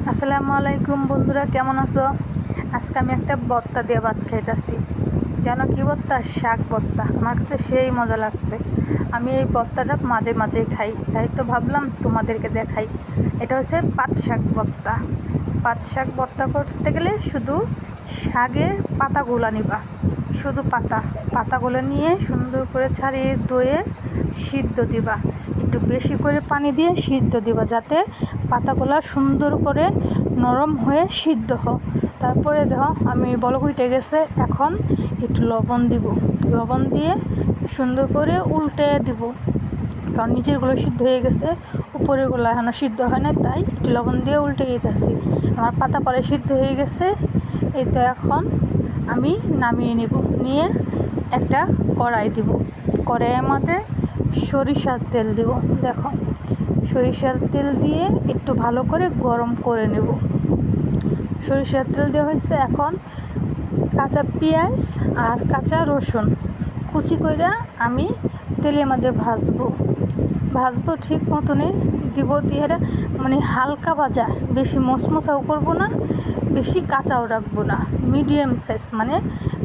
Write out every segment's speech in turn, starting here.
আসসালামু আলাইকুম বন্ধুরা, কেমন আছো? আজকে আমি একটা ভর্তা দিয়ে ভাত খাইতেছি। জানো কি ভর্তা? শাক ভর্তা। আমার কাছে সেই মজা লাগছে। আমি এই ভর্তাটা মাঝে মাঝেই খাই, তাই তো ভাবলাম তোমাদেরকে দেখাই। এটা হচ্ছে পাট শাক ভর্তা। পাট শাক ভর্তা করতে গেলে শুধু শাকের পাতাগুলো নিবা, শুধু পাতাগুলো নিয়ে সুন্দর করে ছাড়িয়ে ধুয়ে সিদ্ধ দিবা। একটু বেশি করে পানি দিয়ে সিদ্ধ দিবা, যাতে পাতাগুলো সুন্দর করে নরম হয়ে সিদ্ধ হোক। তারপরে দেখো আমি বলক উঠে গেছে, এখন একটু লবণ দিব। লবণ দিয়ে সুন্দর করে উল্টে দিব, কারণ নিচেরগুলো সিদ্ধ হয়ে গেছে, উপরেরগুলো এখনও সিদ্ধ হয় না, তাই একটু লবণ দিয়ে উল্টে দিতেছি। আমার পাতা পরে সিদ্ধ হয়ে গেছে। এই তো এখন আমি নামিয়ে নিয়ে একটা কড়াই দিব। কড়াইয়ের মধ্যে সরিষার তেল দিব। দেখো, সরিষার তেল দিয়ে একটু ভালো করে গরম করে নেব। সরিষার তেল দেওয়া হয়েছে, এখন কাঁচা পেঁয়াজ আর কাঁচা রসুন কুচি করে আমি তেলের মধ্যে ভাজবো ঠিক মতনই দিব। দিয়ে মানে হালকা ভাজা, বেশি মশমশাও করবো না, বেশি কাঁচাও রাখবো না, মিডিয়াম সাইজ, মানে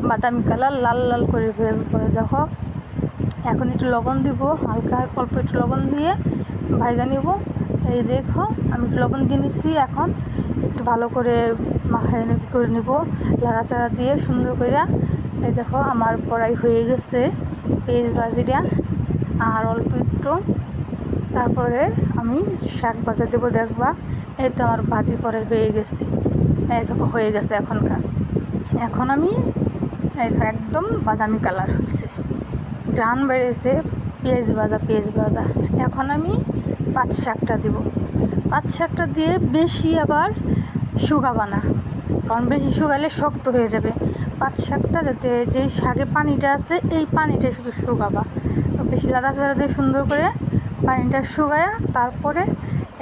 বাদামি কালার লাল লাল করে ভেজবো। দেখো, এখন একটু লবণ দিব, হালকা অল্প একটু লবণ দিয়ে ভাজা নিব। এই দেখো আমি একটু লবণ দিয়ে নিচ্ছি। এখন একটু ভালো করে মাখায় করে নিব, লাড়াচাড়া দিয়ে সুন্দর করে। এই দেখো আমার কড়াই হয়ে গেছে পেঁয়াজ ভাজিটা, আর অল্প একটু তারপরে আমি শাক ভাজা দেবো। দেখবা, এই তো আমার ভাজি পরে হয়ে গেছে। এই দেখো হয়ে গেছে এখন আমি এই দেখো একদম বাদামি কালার হয়েছে, গ্রান বেড়েছে, পেঁয়াজ ভাজা। এখন আমি পাট শাকটা দিব। পাট শাকটা দিয়ে বেশি আবার শুকাবা না, কারণ বেশি শুকালে শক্ত হয়ে যাবে। পাট শাকটা যাতে যেই শাকে পানিটা আছে, এই পানিটা শুধু শুকাবা, বেশি লাড়াচাড়া দিয়ে সুন্দর করে পানিটা শুকায়া তারপরে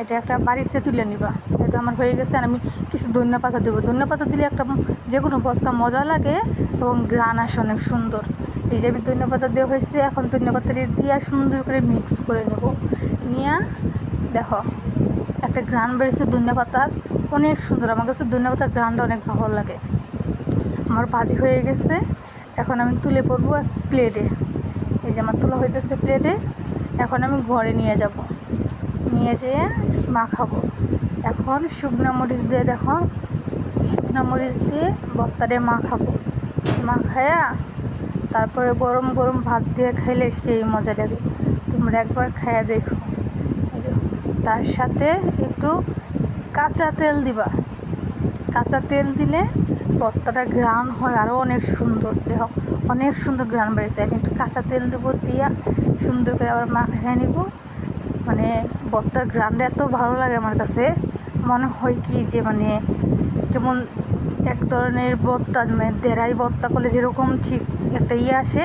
এটা একটা বাড়িতে তুলে নিবা। এটা আমার হয়ে গেছে। আর আমি কিছু ধনিয়া পাতা দেবো। ধনিয়া পাতা দিলে একটা যে কোনো ভর্তা মজা লাগে এবং গ্রান আসে অনেক সুন্দর। এই যে আমি ধনিয়া পাতা দেওয়া হয়েছে, এখন ধনিয়া পাতাটি দিয়ে সুন্দর করে মিক্স করে নেব। নিয়ে দেখো একটা গ্রান বেড়েছে ধনিয়া পাতার, অনেক সুন্দর। আমার কাছে ধনিয়া পাতার গ্রানটা অনেক ভালো লাগে। আমার ভাজি হয়ে গেছে, এখন আমি তুলে পড়বো এক প্লেটে। এই যে আমার তোলা হইতেছে প্লেটে। এখন আমি ঘরে নিয়ে যেয়ে মাখাবো। এখন শুকনো মরিচ দিয়ে ভর্তাটা মাখায়া তারপরে গরম গরম ভাত দিয়ে খাইলে সেই মজা লাগে। তোমরা একবার খাইয়া দেখো। এই যে তার সাথে একটু কাঁচা তেল দিবা। কাঁচা তেল দিলে ভর্তাটা ঘ্রাণ হয় আরও অনেক সুন্দর। দেখো অনেক সুন্দর ঘ্রাণ বেড়েছে। একটু কাঁচা তেল দেবো, দিয়া সুন্দর করে আবার মাখিয়ে নিব। মানে ভর্তার ঘ্রাণটা এত ভালো লাগে আমার কাছে, মনে হয় কি যে মানে কেমন এক ধরনের ভর্তা, মানে দেরাই ভর্তা করলে যেরকম ঠিক একটা আসে,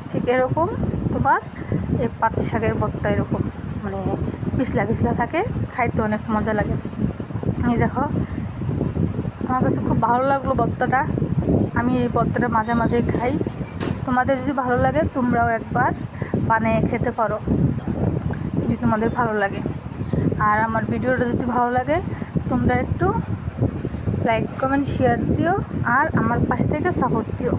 ঠিক এরকম তোমার এই পাট শাকের ভর্তা এরকম মানে পিছলা থাকে, খাইতে অনেক মজা লাগে। এই দেখো আমার কাছে খুব ভালো লাগলো ভর্তাটা। আমি এই ভর্তাটা মাঝে মাঝে খাই। তোমাদের যদি ভালো লাগে তোমরাও একবার বানিয়ে খেতে পারো, যদি তোমাদের ভালো লাগে। আর আমার ভিডিওটা যদি ভালো লাগে তোমরা একটু লাইক কমেন্ট শেয়ার দিও, আর আমার পাশে থেকে সাপোর্ট দিও।